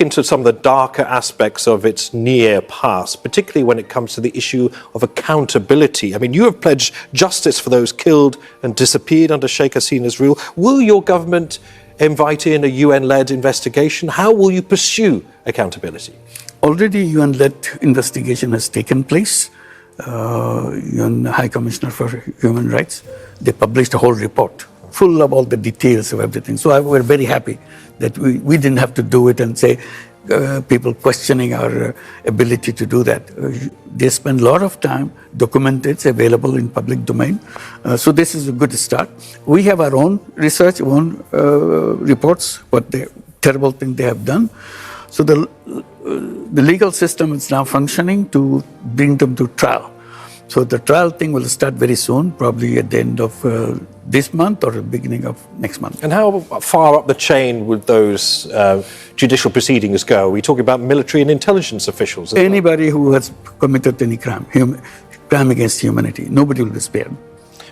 into some of the darker aspects of its near past, particularly when it comes to the issue of accountability. I mean, you have pledged justice for those killed and disappeared under Sheikh Hasina's rule. Will your government invite in a UN-led investigation? How will you pursue accountability? Already UN-led investigation has taken place. UN High Commissioner for Human Rights, they published a whole report full of all the details of everything. So we're very happy that we didn't have to do it and say people questioning our ability to do that. They spend a lot of time documented, it's available in public domain. So this is a good start. We have our own research, own reports, what the terrible thing they have done. So the legal system is now functioning to bring them to trial. So the trial thing will start very soon, probably at the end of this month or the beginning of next month. And how far up the chain would those judicial proceedings go? Are we talking about military and intelligence officials? Anybody who has committed any crime, crime against humanity, nobody will be spared.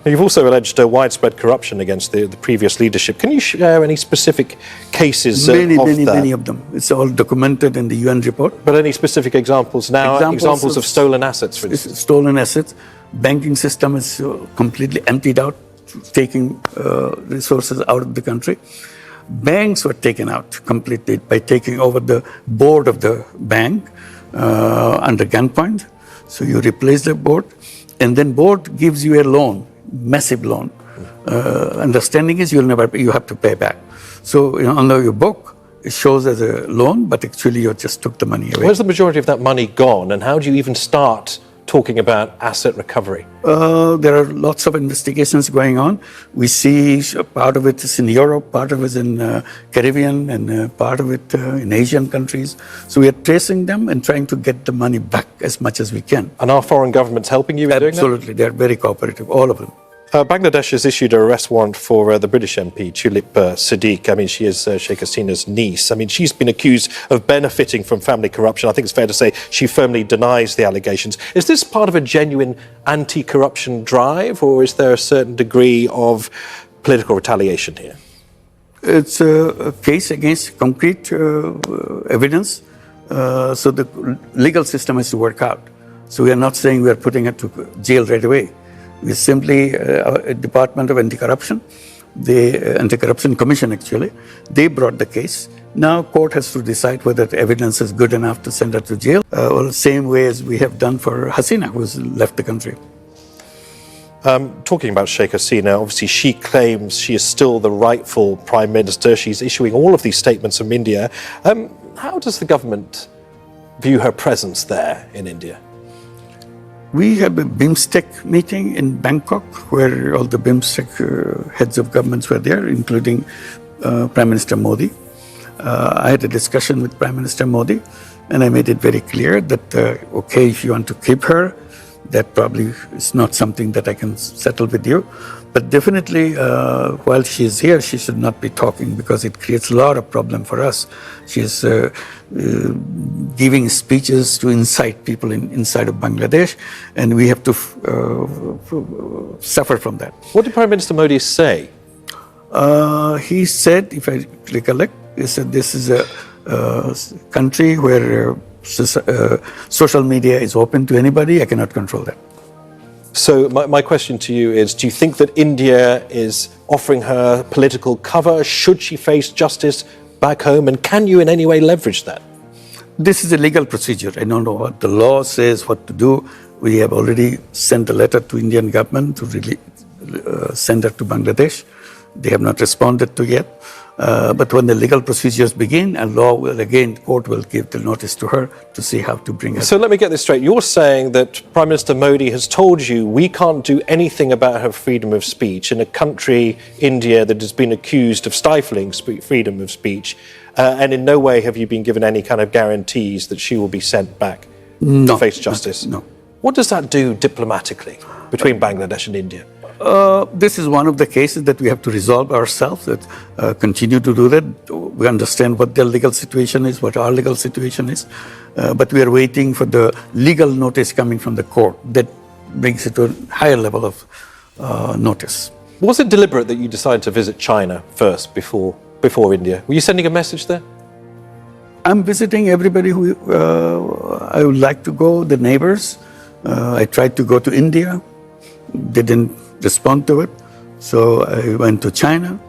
Now, you've also alleged widespread corruption against the previous leadership. Can you share any specific cases Many of them. It's all documented in the UN report. But any specific examples now? Examples of stolen assets, for instance? Stolen assets. Banking system is completely emptied out, taking resources out of the country. Banks were taken out completely by taking over the board of the bank under gunpoint. So you replace the board, and then board gives you a loan. Massive loan. Understanding is you have to pay back. So under your book, it shows as a loan, but actually you just took the money away. Where's the majority of that money gone, and how do you even start talking about asset recovery? There are lots of investigations going on. We see part of it is in Europe, part of it is in Caribbean, and part of it in Asian countries. So we are tracing them and trying to get the money back as much as we can. And are foreign governments helping you in doing that? Absolutely. They are very cooperative, all of them. Bangladesh has issued an arrest warrant for the British MP, Tulip Siddiq. I mean, she is Sheikh Hasina's niece. I mean, she's been accused of benefiting from family corruption. I think it's fair to say she firmly denies the allegations. Is this part of a genuine anti-corruption drive, or is there a certain degree of political retaliation here? It's a case against concrete evidence. So the legal system has to work out. So we are not saying we are putting her to jail right away. We simply, Department of Anti-Corruption, the Anti-Corruption Commission actually, they brought the case. Now court has to decide whether the evidence is good enough to send her to jail, or the same way as we have done for Hasina, who has left the country. Talking about Sheikh Hasina, obviously she claims she is still the rightful Prime Minister. She's issuing all of these statements from India. How does the government view her presence there in India? We had a BIMSTEC meeting in Bangkok where all the BIMSTEC heads of governments were there, including Prime Minister Modi. I had a discussion with Prime Minister Modi and I made it very clear that, okay, if you want to keep her, that probably is not something that I can settle with you. But definitely, while she is here, she should not be talking because it creates a lot of problem for us. She is giving speeches to incite people inside of Bangladesh, and we have to suffer from that. What did Prime Minister Modi say? He said, if I recollect, he said this is a country where social media is open to anybody. I cannot control that. So my question to you is, do you think that India is offering her political cover? Should she face justice back home? And can you in any way leverage that? This is a legal procedure. I don't know what the law says, what to do. We have already sent a letter to Indian government to really send her to Bangladesh. They have not responded to yet. But when the legal procedures begin, and court will give the notice to her to see how to bring her. So let me get this straight. You're saying that Prime Minister Modi has told you we can't do anything about her freedom of speech in a country, India, that has been accused of stifling freedom of speech, and in no way have you been given any kind of guarantees that she will be sent back to face justice? No. What does that do diplomatically between Bangladesh and India? This is one of the cases that we have to resolve ourselves, that continue to do that. We understand what their legal situation is, what our legal situation is, but we are waiting for the legal notice coming from the court that brings it to a higher level of notice. Was it deliberate that you decided to visit China first before India? Were you sending a message there? I'm visiting everybody who I would like to go, the neighbors. I tried to go to India. They didn't respond to it. So I went to China,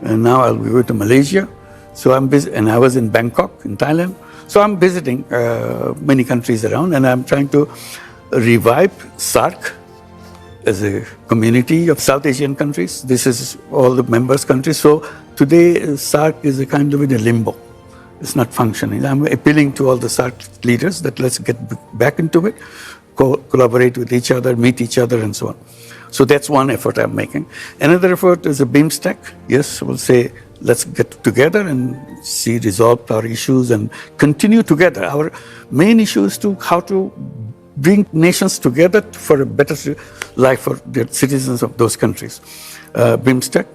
and now I'll go to Malaysia. So I'm busy, and I was in Bangkok, in Thailand. So I'm visiting many countries around, and I'm trying to revive SAARC as a community of South Asian countries. This is all the members countries. So today SAARC is a kind of in a limbo. It's not functioning. I'm appealing to all the SAARC leaders that let's get back into it, collaborate with each other, meet each other, and so on. So that's one effort I'm making. Another effort is a BIMSTEC. Yes, we'll say, let's get together and see, resolve our issues and continue together. Our main issue is how to bring nations together for a better life for the citizens of those countries. BIMSTEC,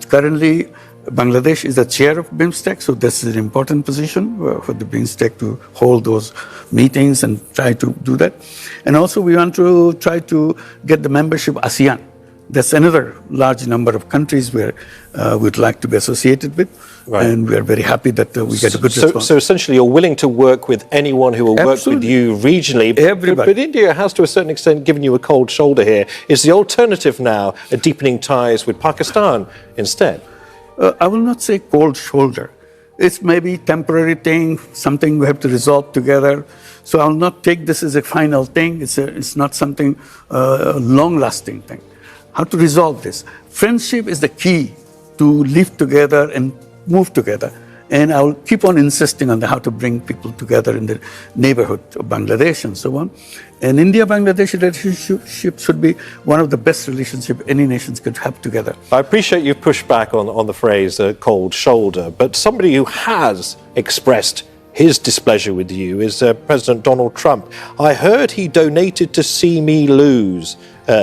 currently Bangladesh is the chair of BIMSTEC, so this is an important position for the BIMSTEC to hold those meetings and try to do that. And also we want to try to get the membership of ASEAN. That's another large number of countries where we'd like to be associated with. Right. And we're very happy that we get a good response. So essentially you're willing to work with anyone who will work with you regionally. Everybody. But India has to a certain extent given you a cold shoulder here. Is the alternative now a deepening ties with Pakistan instead? I will not say cold shoulder. It's maybe temporary thing, something we have to resolve together. So I'll not take this as a final thing. It's not something long-lasting thing. How to resolve this? Friendship is the key to live together and move together. And I'll keep on insisting on how to bring people together in the neighborhood of Bangladesh and so on. And India-Bangladesh relationship should be one of the best relationships any nations could have together. I appreciate you've pushed back on the phrase cold shoulder, but somebody who has expressed his displeasure with you is President Donald Trump. I heard he donated to See Me Lose,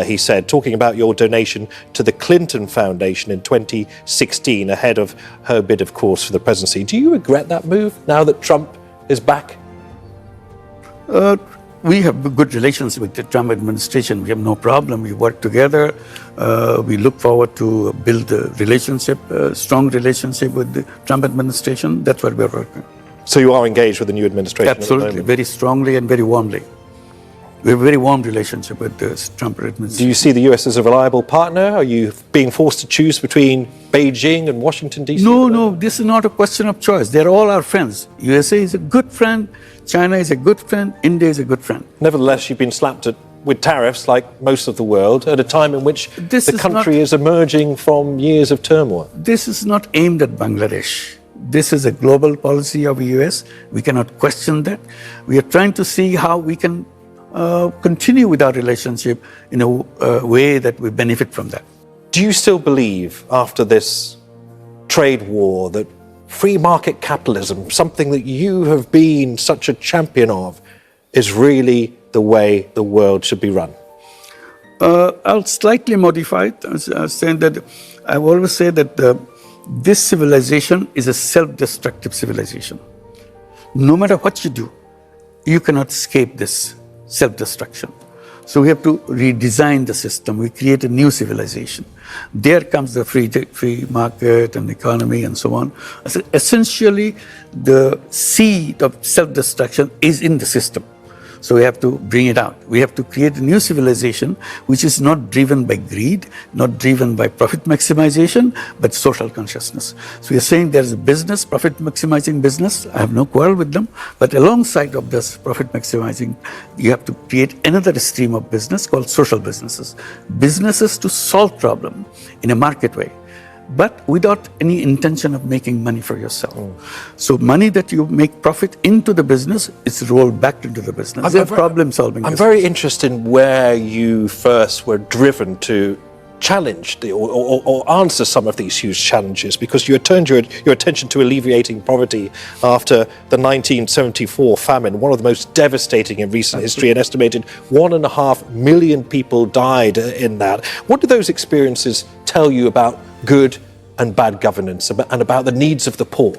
he said, talking about your donation to the Clinton Foundation in 2016, ahead of her bid, of course, for the presidency. Do you regret that move now that Trump is back? We have good relations with the Trump administration. We have no problem. We work together. We look forward to build a relationship, a strong relationship with the Trump administration. That's what we're working. So you are engaged with the new administration? Absolutely, very strongly and very warmly. We have a very warm relationship with the Trump administration. Do you see the US as a reliable partner? Are you being forced to choose between Beijing and Washington, D.C.? No, this is not a question of choice. They're all our friends. USA is a good friend, China is a good friend, India is a good friend. Nevertheless, you've been slapped with tariffs like most of the world at a time in which the country is emerging from years of turmoil. This is not aimed at Bangladesh. This is a global policy of the US. We cannot question that. We are trying to see how we can continue with our relationship in a way that we benefit from that. Do you still believe, after this trade war, that free market capitalism, something that you have been such a champion of, is really the way the world should be run? I'll slightly modify it. Saying that I've always said that this civilization is a self-destructive civilization. No matter what you do, you cannot escape this self-destruction. So we have to redesign the system. We create a new civilization. There comes the free market and economy and so on. So essentially, the seed of self-destruction is in the system. So we have to bring it out. We have to create a new civilization which is not driven by greed, not driven by profit maximization, but social consciousness. So we are saying there is a business, profit maximizing business. I have no quarrel with them. But alongside of this profit maximizing, you have to create another stream of business called social businesses. Businesses to solve problem in a market way, but without any intention of making money for yourself. So money that you make profit into the business, it's rolled back into the business. They're problem solving. I'm very interested in where you first were driven to challenge or answer some of these huge challenges, because you had turned your attention to alleviating poverty after the 1974 famine, one of the most devastating in recent history. An estimated 1.5 million people died in that. What do those experiences tell you about good and bad governance and about the needs of the poor?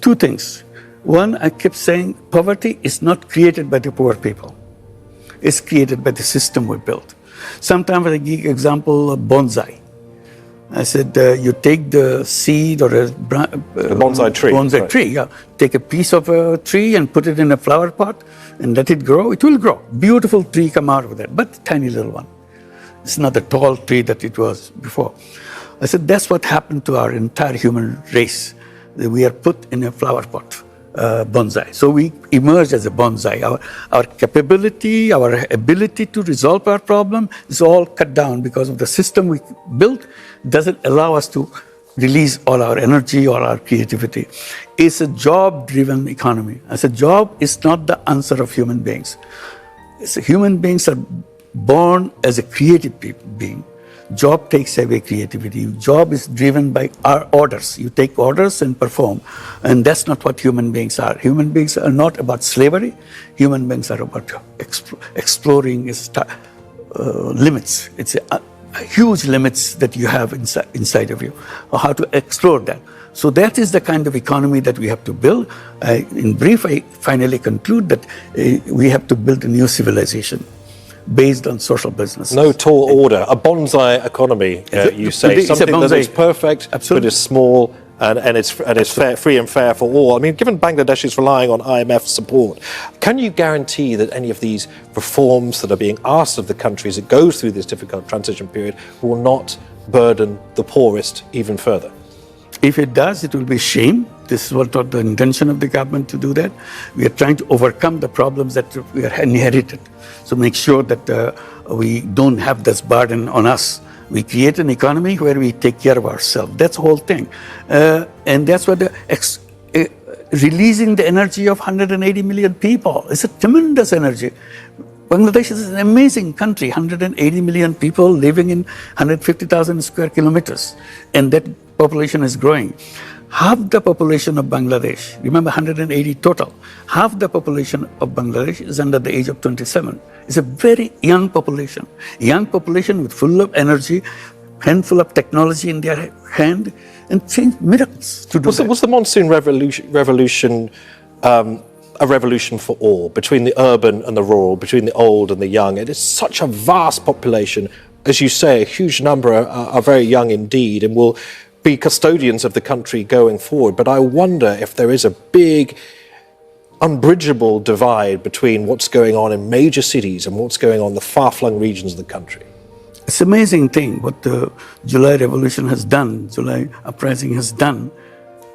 Two things. One, I kept saying poverty is not created by the poor people. It's created by the system we built. Sometimes I give example of bonsai. I said, you take the seed or a bonsai tree. Bonsai Right. tree, yeah. Take a piece of a tree and put it in a flower pot and let it grow. It will grow. Beautiful tree come out of that, but tiny little one. It's not the tall tree that it was before. I said, that's what happened to our entire human race. We are put in a flower pot, bonsai. So we emerge as a bonsai. Our capability, our ability to resolve our problem is all cut down because of the system we built doesn't allow us to release all our energy or our creativity. It's a job-driven economy. I said, job is not the answer of human beings. Human beings are born as a creative being. Job takes away creativity. Job is driven by our orders. You take orders and perform. And that's not what human beings are. Human beings are not about slavery. Human beings are about exploring limits. It's huge limits that you have inside of you, or how to explore that. So that is the kind of economy that we have to build. In brief, I finally conclude that we have to build a new civilization based on social business. No tall order, a bonsai economy, you say, something that is perfect, absolutely, but is small and it's fair, free and fair for all. I mean, given Bangladesh is relying on IMF support, can you guarantee that any of these reforms that are being asked of the country as it goes through this difficult transition period will not burden the poorest even further? If it does, it will be a shame. This was not the intention of the government to do that. We are trying to overcome the problems that we are inherited. So make sure that we don't have this burden on us. We create an economy where we take care of ourselves. That's the whole thing. And that's what releasing the energy of 180 million people. It's a tremendous energy. Bangladesh is an amazing country, 180 million people living in 150,000 square kilometers. And that population is growing. Half the population of Bangladesh, remember 180 total, half the population of Bangladesh is under the age of 27. It's a very young population with full of energy, handful of technology in their hand, and change miracles to do that. Was the monsoon revolution a revolution for all, between the urban and the rural, between the old and the young? It is such a vast population. As you say, a huge number are very young indeed and will be custodians of the country going forward. But I wonder if there is a big, unbridgeable divide between what's going on in major cities and what's going on in the far-flung regions of the country. It's an amazing thing what the July Revolution has done, July Uprising has done,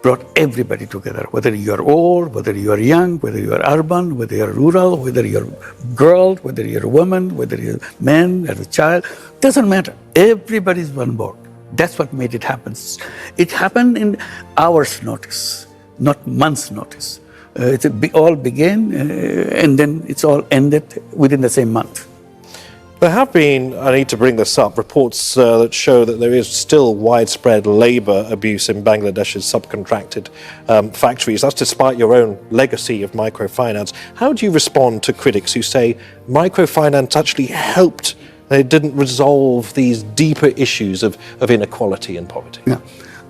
brought everybody together, whether you are old, whether you are young, whether you are urban, whether you are rural, whether you're a girl, whether you're a woman, whether you're a man, or a child, doesn't matter. Everybody's on board. That's what made it happen. It happened in hours' notice, not months' notice. It all began and then it's all ended within the same month. There have been, I need to bring this up, reports that show that there is still widespread labour abuse in Bangladesh's subcontracted factories. That's despite your own legacy of microfinance. How do you respond to critics who say microfinance actually helped, it didn't resolve these deeper issues of inequality and poverty? Yeah.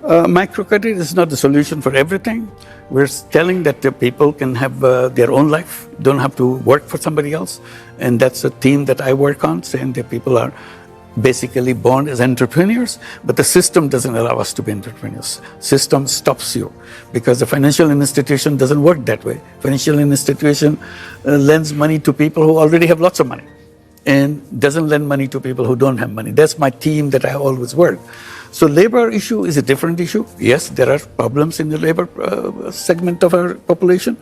Microcredit is not the solution for everything. We're telling that the people can have their own life, don't have to work for somebody else. And that's a theme that I work on, saying that people are basically born as entrepreneurs, but the system doesn't allow us to be entrepreneurs. System stops you because the financial institution doesn't work that way. Financial institution lends money to people who already have lots of money and doesn't lend money to people who don't have money. That's my theme that I always work. So labor issue is a different issue. Yes, there are problems in the labor segment of our population.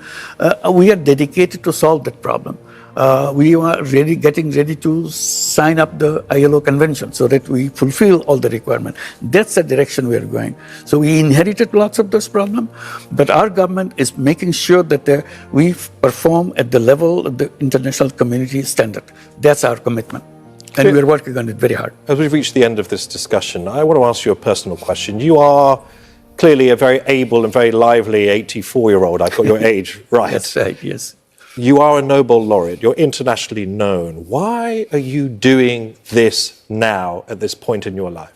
We are dedicated to solve that problem. We are getting ready to sign up the ILO convention so that we fulfill all the requirements. That's the direction we are going. So we inherited lots of those problems, but our government is making sure that we perform at the level of the international community standard. That's our commitment. And we're working on it very hard. As we've reached the end of this discussion, I want to ask you a personal question. You are clearly a very able and very lively 84-year-old. I've got your age right. That's right, yes. You are a Nobel laureate. You're internationally known. Why are you doing this now at this point in your life?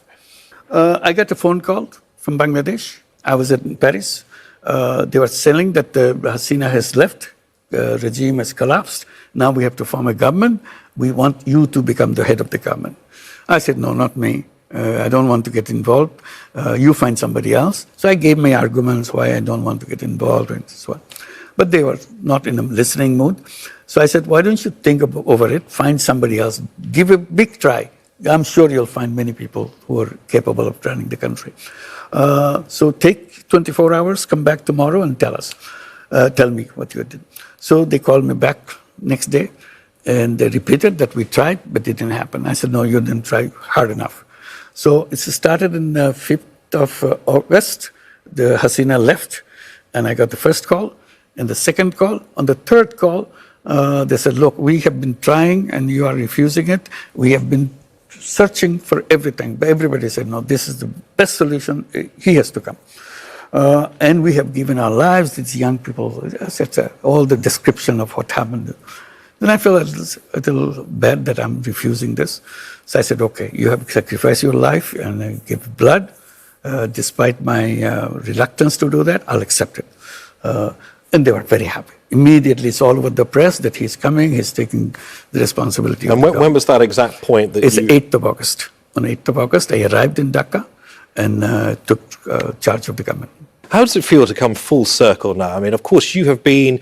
I got a phone call from Bangladesh. I was in Paris. They were saying that Hasina has left. The regime has collapsed. Now we have to form a government. We want you to become the head of the government. I said, no, not me. I don't want to get involved. You find somebody else. So I gave my arguments why I don't want to get involved and so on. But they were not in a listening mood. So I said, why don't you think over it, find somebody else, give a big try. I'm sure you'll find many people who are capable of running the country. So take 24 hours, come back tomorrow and tell me what you did. So they called me back next day and they repeated that we tried, but it didn't happen. I said, no, you didn't try hard enough. So it started in the 5th of August. The Hasina left and I got the first call and the second call. On the third call, they said, look, we have been trying and you are refusing it. We have been searching for everything. But everybody said, no, this is the best solution. He has to come. And we have given our lives, these young people, etc. All the description of what happened. Then I felt a little bad that I'm refusing this. So I said, okay, you have sacrificed your life and give blood. Despite my reluctance to do that, I'll accept it. And they were very happy. Immediately, it's all over the press that he's coming, he's taking the responsibility. And when was that exact point that It's 8th of August. On 8th of August, I arrived in Dhaka and took charge of the government. How does it feel to come full circle now? I mean, of course, you have been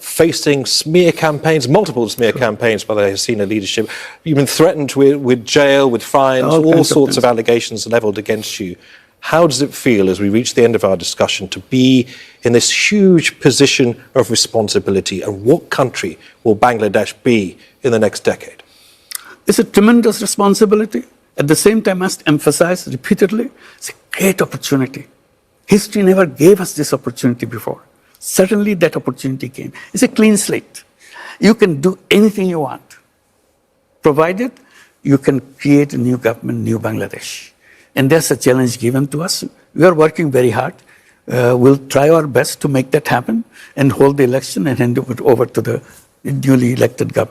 facing smear campaigns, multiple smear campaigns by the Hasina leadership. You've been threatened with jail, with fines, all sorts of allegations levelled against you. How does it feel as we reach the end of our discussion to be in this huge position of responsibility? And what country will Bangladesh be in the next decade? It's a tremendous responsibility. At the same time, I must emphasize repeatedly, it's a great opportunity. History never gave us this opportunity before. Suddenly that opportunity came. It's a clean slate. You can do anything you want, provided you can create a new government, new Bangladesh. And that's a challenge given to us. We are working very hard. We'll try our best to make that happen and hold the election and hand it over to the newly elected government.